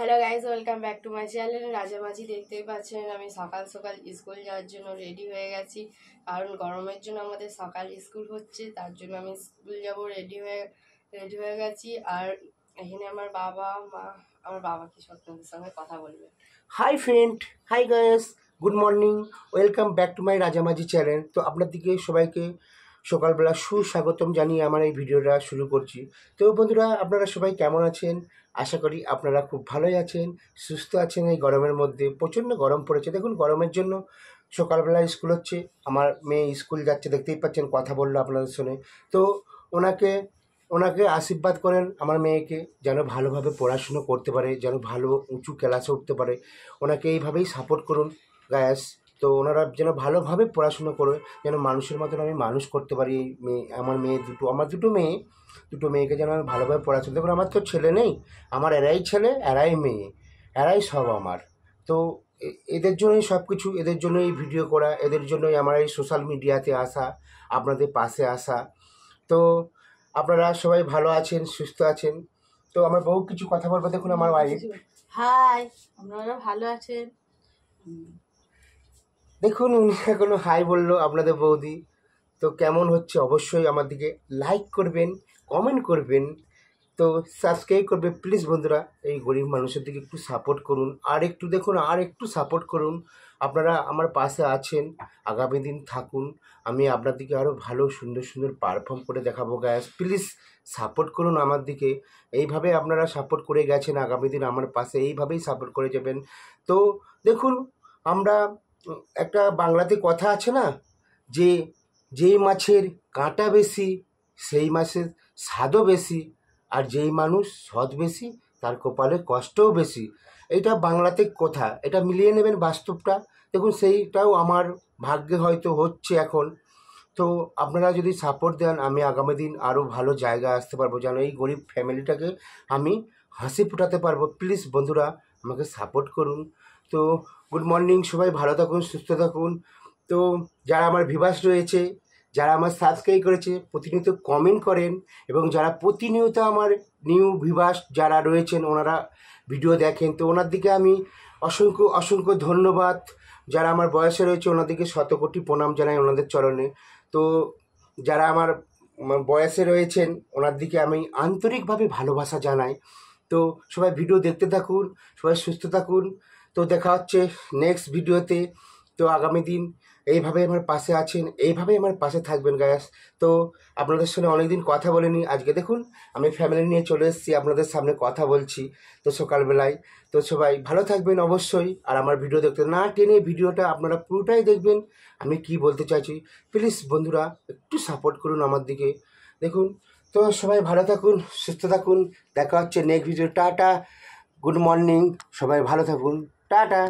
Hello guys, welcome back to my channel Rajamajhi. দেখতেই পাচ্ছেন আমি সকাল সকাল স্কুল যাওয়ার জন্য রেডি হয়ে গেছি, কারণ গরমের জন্য আমাদের সকাল স্কুল হচ্ছে, তার জন্য আমি স্কুল যাব। রেডি হয়ে গেছি। আর এখানে আমার বাবা কি আপনাদের সঙ্গে কথা বলবে। Hi friend, hi guys, good morning, welcome back to my Rajamajhi channel. তো আপনাদেরকে সবাইকে সকালবেলা সুস্বাগতম জানিয়ে আমার এই ভিডিওটা শুরু করছি। তো বন্ধুরা, আপনারা সবাই কেমন আছেন? আশা করি আপনারা খুব ভালোই আছেন, সুস্থ আছেন। এই গরমের মধ্যে প্রচণ্ড গরম পড়েছে। দেখুন, গরমের জন্য সকালবেলা স্কুল হচ্ছে, আমার মেয়ে স্কুল যাচ্ছে, দেখতেই পাচ্ছেন, কথা বললো আপনাদের শুনে। তো ওনাকে ওনাকে আশীর্বাদ করেন আমার মেয়েকে, যেন ভালোভাবে পড়াশুনো করতে পারে, যেন ভালো উঁচু ক্লাসে উঠতে পারে। ওনাকে এইভাবেই সাপোর্ট করুন গায়াস। তো ওনারা যেন ভালোভাবে পড়াশুনো করে, যেন মানুষের মতন আমি মানুষ করতে পারি। এই মেয়ে, আমার দুটো মেয়েকে যেন আমি ভালোভাবে পড়াশুনো। দেখুন, আমার তো ছেলে নেই, আমার এরাই ছেলে, এরাই মেয়ে, এরাই সব আমার। তো এদের জন্যই সব কিছু, এদের জন্যই এই ভিডিও করা, এদের জন্যই আমার এই সোশ্যাল মিডিয়াতে আসা, আপনাদের পাশে আসা। তো আপনারা সবাই ভালো আছেন, সুস্থ আছেন। তো আমার বহু কিছু কথা বলবো। দেখুন, আমার ওয়াইফ, হাই, আপনারা ভালো আছেন? দেখুন উনি এখনো হাই বললো, আপনাদের বৌদি। তো কেমন হচ্ছে অবশ্যই আমার দিকে লাইক করবেন, কমেন্ট করবেন, তো সাবস্ক্রাইব করবে প্লিজ। বন্ধুরা, এই গরিব মানুষের দিকে একটু সাপোর্ট করুন, আর একটু দেখুন, আর একটু সাপোর্ট করুন। আপনারা আমার পাশে আছেন, আগামী দিন থাকুন। আমি আপনার দিকে আরও ভালো সুন্দর সুন্দর পারফর্ম করে দেখাবো গ্যাস। প্লিজ সাপোর্ট করুন আমার দিকে। এইভাবে আপনারা সাপোর্ট করে গেছেন, আগামী দিন আমার পাশে এইভাবেই সাপোর্ট করে যাবেন। তো দেখুন, আমরা একটা বাংলাতে কথা আছে না, যে যেই মাছের কাঁটা বেশি সেই মাছের স্বাদও বেশি, আর যেই মানুষ সৎ বেশি তার কপালে কষ্টও বেশি। এইটা বাংলাতে কথা, এটা মিলিয়ে নেবেন বাস্তবটা। দেখুন, সেইটাও আমার ভাগ্যে হয়তো হচ্ছে এখন। তো আপনারা যদি সাপোর্ট দেন, আমি আগামী দিন আরও ভালো জায়গায় আসতে পারবো, যেন এই গরিব ফ্যামিলিটাকে আমি হাসি ফোটাতে পারবো। প্লিজ বন্ধুরা, আমাকে সাপোর্ট করুন। তো গুড মর্নিং, সবাই ভালো থাকুন, সুস্থ থাকুন। তো যারা আমার ভিউয়ার্স রয়েছে, যারা আমার সাবস্ক্রাইব করেছে, প্রতিনিয়ত কমেন্ট করেন, এবং যারা প্রতিনিয়ত আমার নিউ ভিউয়ার্স যারা রয়েছেন, ওনারা ভিডিও দেখেন, তো ওনার দিকে আমি অসংখ্য অসংখ্য ধন্যবাদ। যারা আমার বয়সে রয়েছে ওনাদেরকে শতকোটি প্রণাম জানাই ওনাদের চরণে। তো যারা আমার বয়সে রয়েছেন ওনার দিকে আমি আন্তরিকভাবে ভালোবাসা জানাই। তো সবাই ভিডিও দেখতে থাকুন, সবাই সুস্থ থাকুন। তো দেখা হচ্ছে নেক্সট ভিডিওতে। তো আগামী দিন এইভাবে আমার পাশে আছেন, এইভাবেই আমার পাশে থাকবেন গায়াস। তো আপনাদের সঙ্গে অনেকদিন কথা বলিনি, আজকে দেখুন আমি ফ্যামিলি নিয়ে চলে এসেছি, আপনাদের সামনে কথা বলছি তো সকালবেলায়। তো সবাই ভালো থাকবেন অবশ্যই, আর আমার ভিডিও দেখতে না টেনে ভিডিওটা আপনারা পুরোটাই দেখবেন আমি কি বলতে চাইছি। প্লিজ বন্ধুরা, একটু সাপোর্ট করুন আমার দিকে। দেখুন, তো সবাই ভালো থাকুন, সুস্থ থাকুন। দেখা হচ্ছে next video. Tata, good morning, সবাই ভালো থাকুন, টাটা।